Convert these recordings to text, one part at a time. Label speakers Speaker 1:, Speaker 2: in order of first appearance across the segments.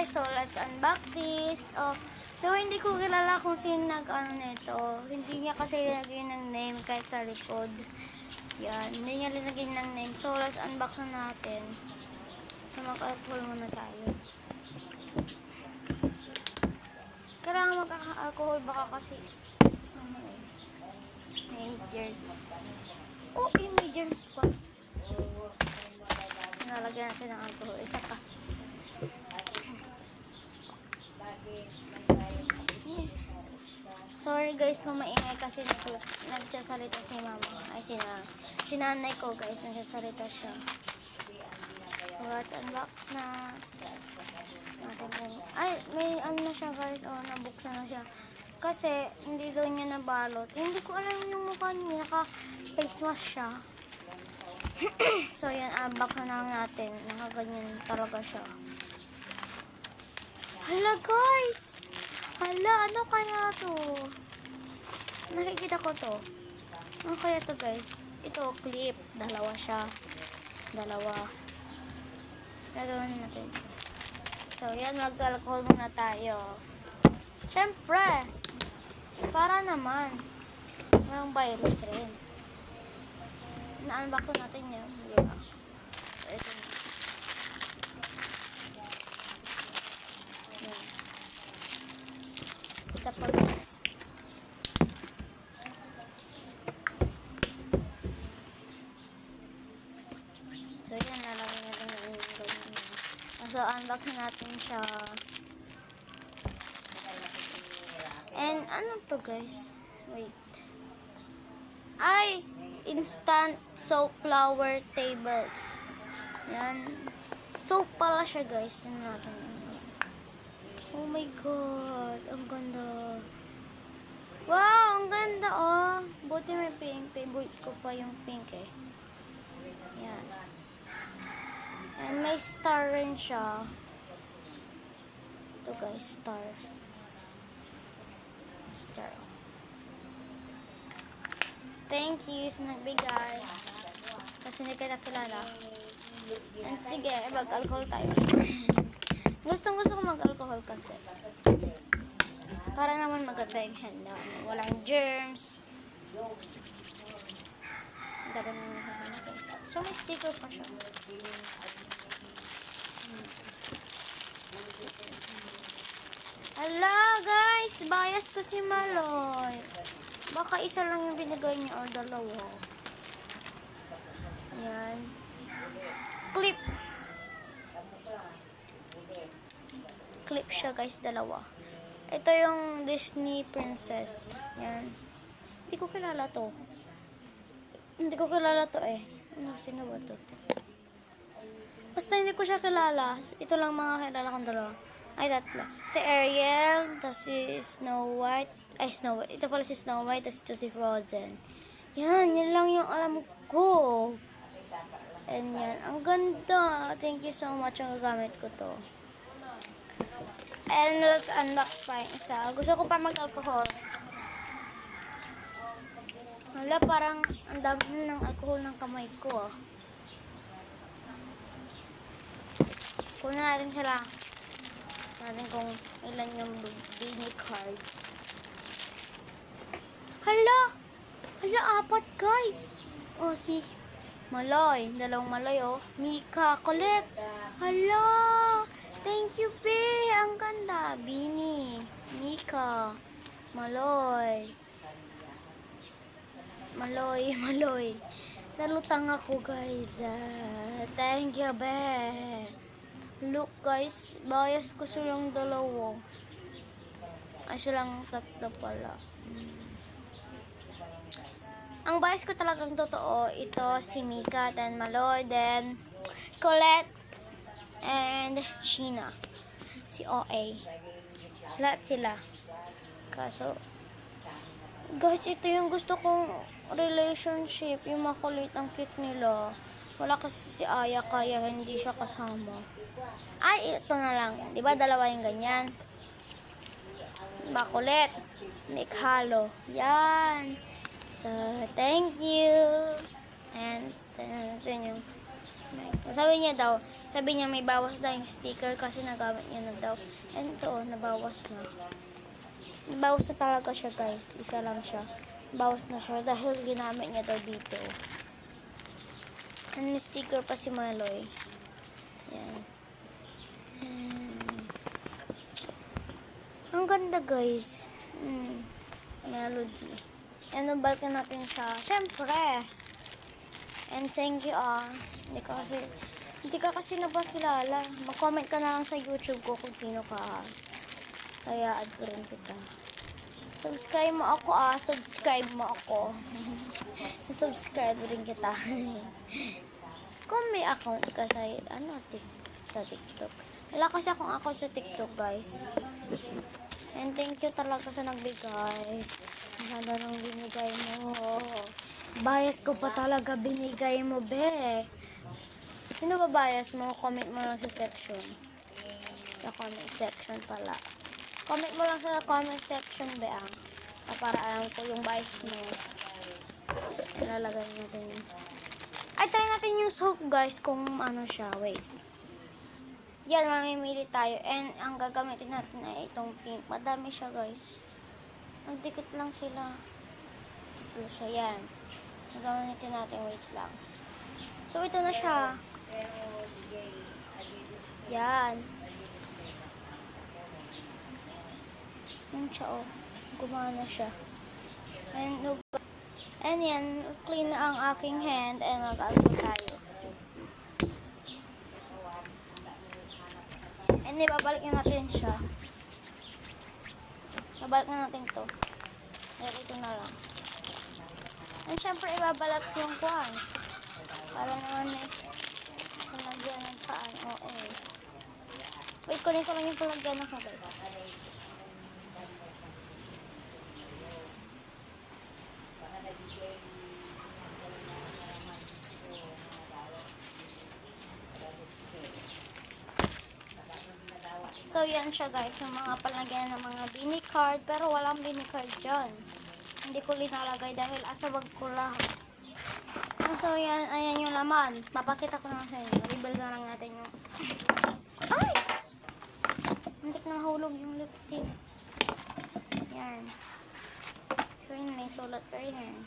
Speaker 1: guys, so let's unbox this. So hindi ko kilala kung sino nag-ano nito. Hindi niya kasi lagay ng name kahit sa likod. Yan, hindi niya lagay ng name. So let's unbox na natin. So mag-alcohol muna tayo. Kailangan mag-alcohol baka kasi may germs. Oh, may germs pa. Nalagyan natin ng alcohol. Isa pa. Sorry guys kung maingay kasi nagsasalita si mama. Ay, si nanay ko guys, nagsasalita siya. Let's unbox na natin kung... Ay, may ano na siya guys. Oh, nabuksan na siya. Kasi, hindi daw niya nabalot. Hindi ko alam yung mukha niya. Naka-face mask siya. So, yan. Unbox na lang natin. Nakaganyan talaga siya. Hala guys! Hala, ano kaya to? Nakikita ko to. Ano kaya to guys? Ito, clip. Dalawa siya. Dalawa. Gagawin natin. So, yan. Mag-alcohol muna tayo. Siyempre. Para naman. Walang virus rin. Na-unbox natin yun. Yeah. So, ito na. Yan. Isa pa guys. So, yan. Lalagyan natin yung ganyan. So, unbox natin siya. And, ano to guys? Wait. Ay! Instant soap flower tables. Yan. Soap pala siya guys. Yan natin. Oh my god. Ang ganda. Wow! Ang ganda oh. Buti may pink. Favorite ko pa yung pink eh. Yan. And may star rin siya. Ito guys. Star. Star. Thank you sa nagbigay. Kasi hindi kita kilala. And sige, mag-alcohol tayo. Gusto ko mag-alcohol kasi. Para naman maganda yung handa. Walang germs. Daga naman natin. So, may sticker pa siya. Hala, guys! Bias ko si Maloy. Baka isa lang yung binigay niya o dalawa. Yan. Clip. Clip siya guys, dalawa. Ito yung Disney Princess. Yan. Hindi ko kilala to. Hindi ko kilala to eh. Ano, sino ba to? Basta hindi ko siya kilala. Ito lang mga kilala kong dalawa. Ay, tatlo. Si Ariel, tapos si Snow White. Ay, Snow White. Ito pala si Snow White, tapos ito si Frozen. Yan lang yung alam ko. And yan. Ang ganda. Thank you so much. Ang gagamit ko to. And let's unbox pa yung isa. Gusto ko pa mag-alcohol. Wala, parang ang dami ng alcohol ng kamay ko. Kunin natin sila. Natin kung ilan yung bini card. Hala! Hala, apat guys! Oh, si Maloy. Dalawang Maloy, oh. Mika, Colette. Hala! Thank you, be. Ang ganda. Bini. Mika. Maloy. Maloy. Nalutang ako, guys. Thank you, be. Look, guys. Bias ko silang dalawa. Ay, silang tatlo pala. Ang bias ko talagang totoo, ito si Mika, then Maloy, then Colette, and Sheena. Si OA. Lahat sila. Kaso, guys, ito yung gusto kong relationship, yung makulit ang cute nila. Wala kasi si Aya, kaya hindi siya kasama. Ay, ito na lang. Diba dalawa yung ganyan? Makulit. Halo. Yan. So, thank you. And, ito yung Sabi niya may bawas na yung sticker kasi nagamit niya na daw. And ito, nabawas na. Nabawas na talaga siya guys. Isa lang siya. Bawas na siya dahil ginamit niya daw dito. And may sticker pa si Maloy. Yan. Ang ganda guys. Melody. And nabalikan natin siya. Siyempre. And thank you Hindi ka kasi napakilala. Mag-comment ka na lang sa YouTube ko kung sino ka. Kaya add ko rin kita. Subscribe mo ako Subscribe mo ako. Subscribe rin kita. Kung may account ka sa TikTok. Wala kasi akong account sa TikTok guys. And thank you talaga sa nagbigay. Ang ganda ng binigay mo. Bias ko pa talaga binigay mo, be. Sino ba bias mo? Comment mo lang sa section. Sa comment section pala. Comment mo lang sa comment section, be. Para alam ko yung bias mo. Ilalagay natin yun. Ay, try natin yung soap, guys, kung ano siya. Wait. Yan, mamimili tayo. And ang gagamitin natin ay itong pink. Madami siya, guys. Nagdikit lang sila. Dito siya, yan. Gagamitin natin, wait lang. So, ito na siya. Yan. Yan siya, oh. Gumana siya. And yan, clean na ang aking hand and mag-alto tayo. And ibabalik na natin siya. Babalik na natin to. Ayan, ito na lang. And syempre, ibabalat yung kuhan. Para naman palagyan ng paan. Wait, kunin ko lang yung palagyan ng guys. So, yan siya guys. Yung mga palagyan ng mga Bini card. Pero walang Bini card dyan. Hindi ko linalagay dahil asabag ko lang. So, yan. Ayan yung laman. Papakita ko na sa inyo. Reveal na lang natin yung... Ay! Hindi na mahulog yung lip tip. Yan. So, yun. May sulat pa rin yan.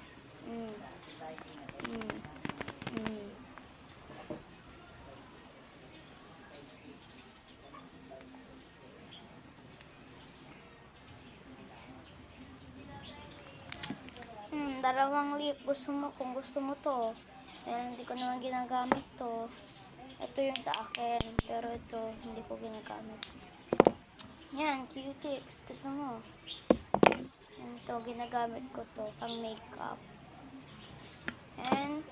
Speaker 1: Dalawang lip. Kung gusto mo to. Dahil hindi ko naman ginagamit to. Ito yung sa akin. Pero ito, hindi ko ginagamit. Yan, Q-Tips. Gusto mo? Yan to, ginagamit ko to. Pang makeup. And,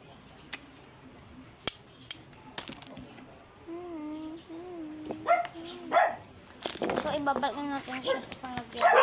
Speaker 1: so, ibabalik na natin siya sa panglagyan.